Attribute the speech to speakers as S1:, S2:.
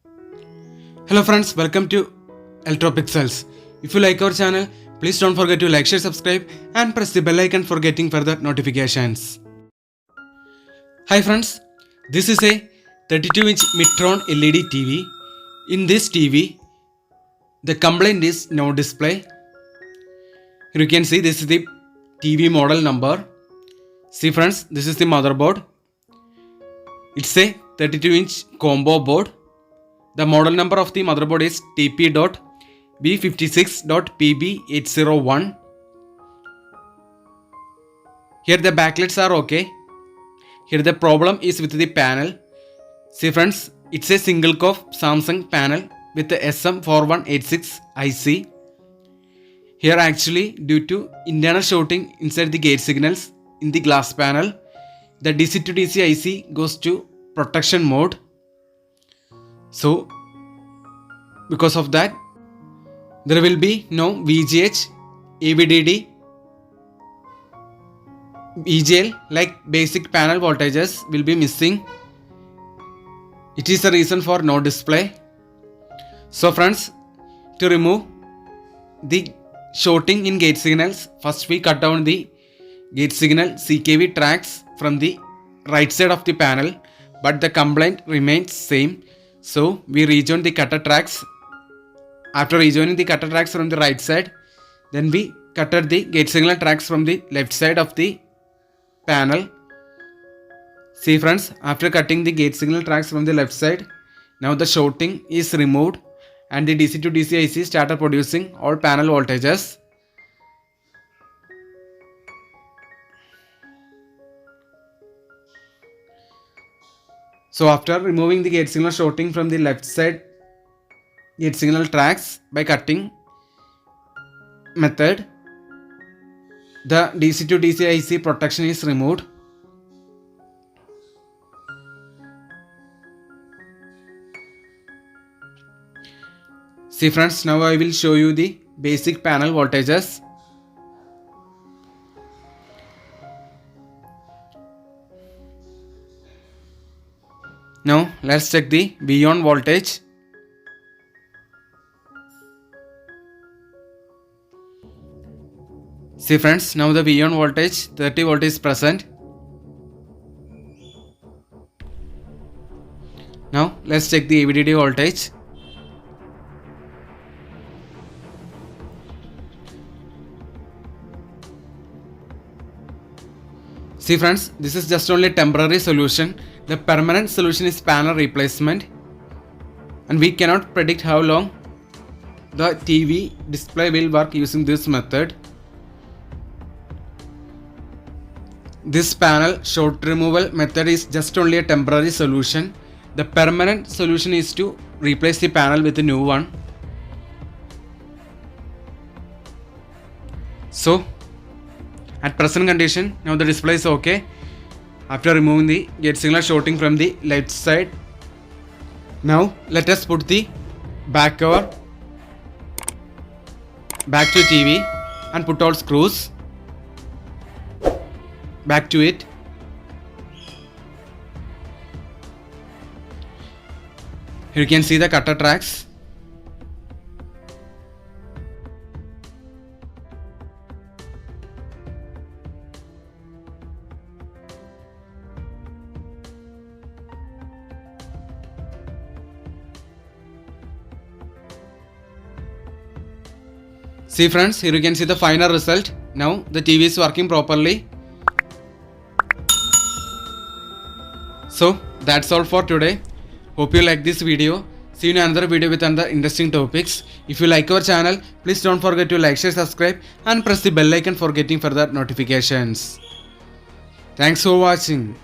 S1: Hello friends, welcome to Electropixels. If you like our channel, please don't forget to like, share, subscribe and press the bell icon for getting further notifications. Hi friends, this is a 32-inch Mytron LED TV. In this TV, the complaint is no display. Here you can see this is the TV model number. See friends, this is the motherboard. It's a 32-inch combo board. The model number of the motherboard is TP.B56.PB801. Here the backlights are okay. Here the problem is with the panel. See friends, it's a single core Samsung panel with the SM4186 IC. Here actually, due to internal shorting inside the gate signals in the glass panel, the DC to DC IC goes to protection mode. So because of that, there will be no VGH, avdd, VGL like basic panel voltages will be missing. It is the reason for no display. So friends, to remove the shorting in gate signals, first we cut down the gate signal CKV tracks from the right side of the panel, but the complaint remains same. So we rejoin the cutter tracks. After rejoining the cutter tracks from the right side, then we cutter the gate signal tracks from the left side of the panel. See friends, after cutting the gate signal tracks from the left side, now the shorting is removed and the DC to DC IC started producing all panel voltages. So after removing the gate signal shorting from the left side gate signal tracks by cutting method, the DC to DC IC protection is removed. See friends, now I will show you the basic panel voltages. Now let's check the V-on voltage. See friends, now the V-on voltage 30 volt is present. Now let's check the avdd voltage. See friends, this is just only a temporary solution. The permanent solution is panel replacement, and we cannot predict how long the TV display will work using this method. This panel short removal method is just only a temporary solution. The permanent solution is to replace the panel with a new one. So at present condition, now the display is okay. After removing the gate signal shorting from the left side, now let us put the back cover back to TV and put all screws back to it. Here you can see the cutter tracks. See friends, here you can see the final result. Now the TV is working properly. So that's all for today. Hope you like this video. See you in another video with another interesting topics. If you like our channel, please don't forget to like, share, subscribe and press the bell icon for getting further notifications. Thanks for watching.